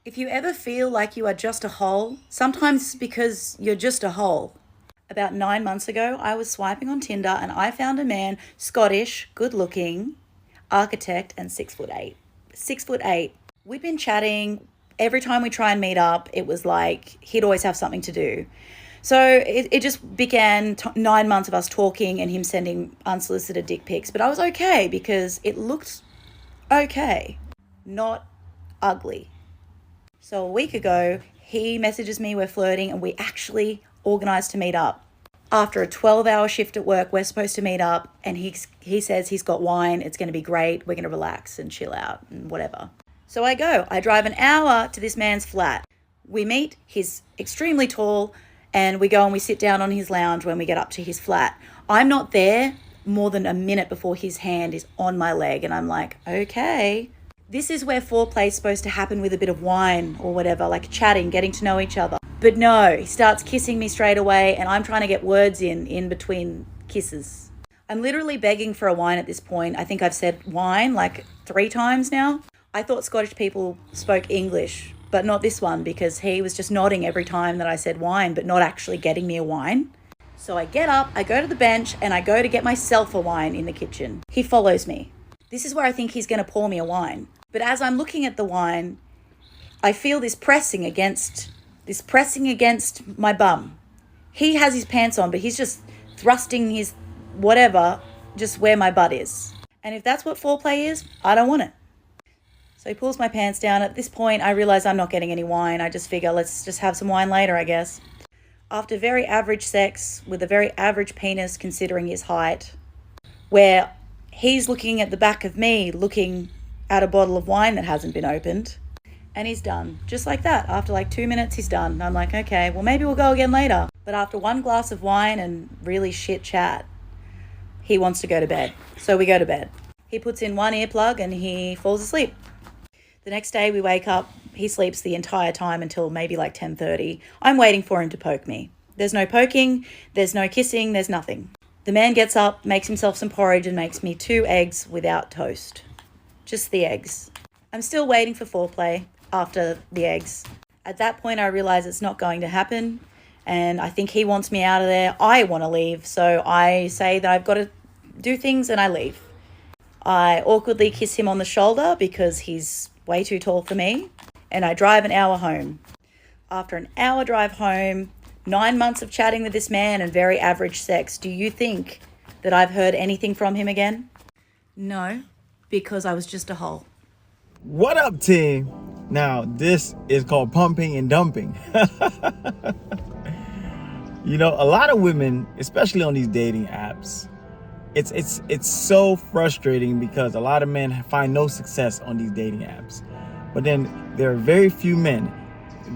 If you ever feel like you are just a hole, sometimes it's because you're just a hole. About 9 months ago, I was swiping on Tinder and I found a man, Scottish, good looking, architect, and 6'8". 6'8". We've been chatting. Every time we try and meet up, it was like he'd always have something to do. So it just began 9 months of us talking and him sending unsolicited dick pics. But I was okay because it looked okay, not ugly. So a week ago, he messages me, we're flirting, and we actually organised to meet up. After a 12-hour shift at work, we're supposed to meet up, and he says he's got wine, it's going to be great, we're going to relax and chill out and whatever. So I go. I drive an hour to this man's flat. We meet, he's extremely tall, and we go and we sit down on his lounge when we get up to his flat. I'm not there more than a minute before his hand is on my leg, and I'm like, okay. This is where foreplay is supposed to happen with a bit of wine or whatever, like chatting, getting to know each other. But no, he starts kissing me straight away and I'm trying to get words in between kisses. I'm literally begging for a wine at this point. I think I've said wine like 3 times now. I thought Scottish people spoke English, but not this one because he was just nodding every time that I said wine, but not actually getting me a wine. So I get up, I go to the bench and I go to get myself a wine in the kitchen. He follows me. This is where I think he's going to pour me a wine. But as I'm looking at the wine, I feel this pressing against my bum. He has his pants on, but he's just thrusting his whatever just where my butt is. And if that's what foreplay is, I don't want it. So he pulls my pants down. At this point, I realize I'm not getting any wine. I just figure, let's just have some wine later, I guess. After very average sex with a very average penis considering his height, where he's looking at the back of me, looking at a bottle of wine that hasn't been opened, and he's done. Just like that. After like 2 minutes, he's done. And I'm like, okay, well, maybe we'll go again later. But after 1 glass of wine and really shit chat, he wants to go to bed. So we go to bed. He puts in 1 earplug and he falls asleep. The next day we wake up, he sleeps the entire time until maybe like 10:30. I'm waiting for him to poke me. There's no poking, there's no kissing, there's nothing. The man gets up, makes himself some porridge and makes me 2 eggs without toast. Just the eggs. I'm still waiting for foreplay after the eggs. At that point, I realize it's not going to happen. And I think he wants me out of there. I want to leave. So I say that I've got to do things and I leave. I awkwardly kiss him on the shoulder because he's way too tall for me. And I drive an hour home. After an hour drive home, 9 months of chatting with this man and very average sex, do you think that I've heard anything from him again? No. Because I was just a hole. What up, team? Now, this is called pumping and dumping. You know, a lot of women, especially on these dating apps, it's so frustrating because a lot of men find no success on these dating apps. But then there are very few men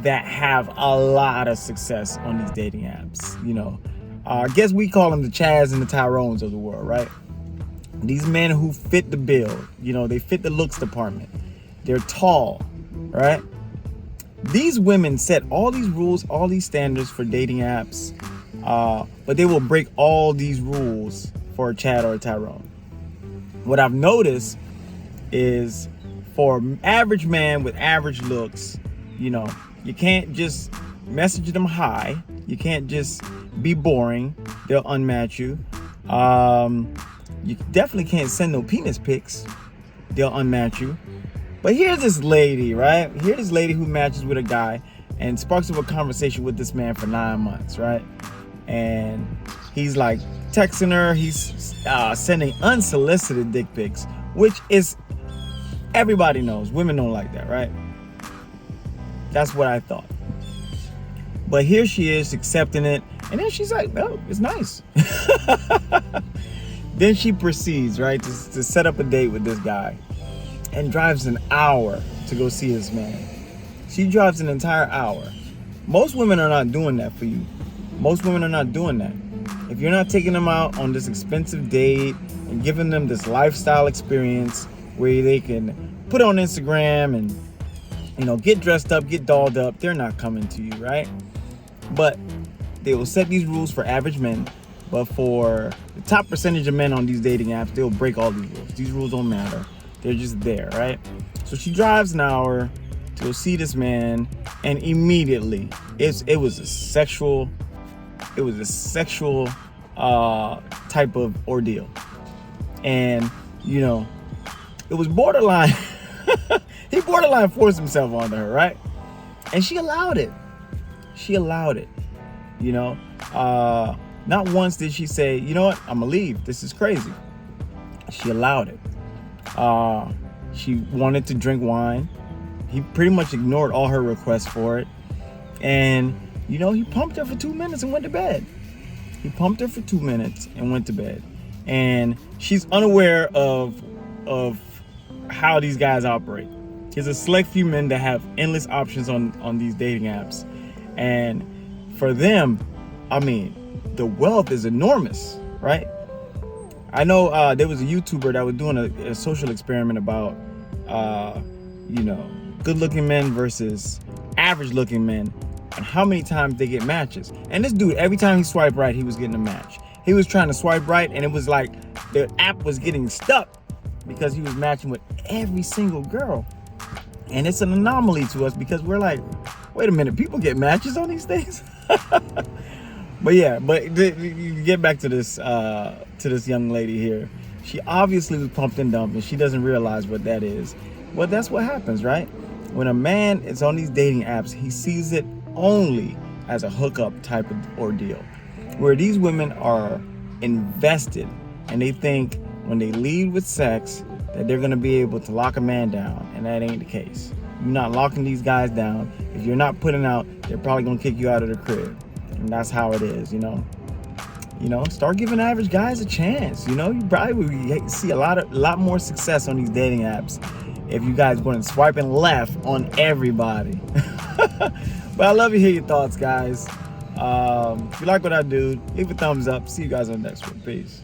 that have a lot of success on these dating apps. You know, I guess we call them the Chaz and the Tyrones of the world, right? These men who fit the bill, you know, they fit the looks department. They're tall, right? These women set all these rules, all these standards for dating apps, but they will break all these rules for a Chad or a Tyrone. What I've noticed is for an average man with average looks, you know, you can't just message them hi. You can't just be boring. They'll unmatch you. You definitely can't send no penis pics. They'll unmatch you. But here's this lady, right? Here's this lady who matches with a guy and sparks up a conversation with this man for 9 months, right? And he's like texting her. He's sending unsolicited dick pics, which is, everybody knows, women don't like that, right? That's what I thought. But here she is accepting it. And then she's like, oh, it's nice. Then she proceeds, right, to set up a date with this guy and drives an hour to go see this man. She drives an entire hour. Most women are not doing that for you. Most women are not doing that. If you're not taking them out on this expensive date and giving them this lifestyle experience where they can put on Instagram and, you know, get dressed up, get dolled up, they're not coming to you, right? But they will set these rules for average men. But for the top percentage of men on these dating apps, they'll break all these rules. These rules don't matter. They're just there, right? So she drives an hour you'll see this man, and immediately it was a sexual type of ordeal. And it was borderline. He borderline forced himself onto her, right? And she allowed it. Not once did she say, you know what, I'm gonna leave, this is crazy. She allowed it. She wanted to drink wine. He pretty much ignored all her requests for it. And he pumped her for 2 minutes and went to bed. And she's unaware of how these guys operate. There's a select few men that have endless options on these dating apps. And for them, I mean, the wealth is enormous, right? I know there was a YouTuber that was doing a social experiment about, good-looking men versus average-looking men, and how many times they get matches. And this dude, every time he swiped right, he was getting a match. He was trying to swipe right, and it was like the app was getting stuck because he was matching with every single girl. And it's an anomaly to us because we're like, wait a minute, people get matches on these things? But you get back to this young lady here. She obviously was pumped and dumped, and she doesn't realize what that is. Well, that's what happens, right? When a man is on these dating apps, he sees it only as a hookup type of ordeal, where these women are invested and they think when they lead with sex that they're going to be able to lock a man down, and that ain't the case. You're not locking these guys down. If you're not putting out, they're probably going to kick you out of the crib. And that's how it is, start giving average guys a chance. You probably will see a lot more success on these dating apps if you guys weren't swiping left on everybody. But I love to hear your thoughts, guys. If you like what I do, leave a thumbs up. See you guys on the next one. Peace.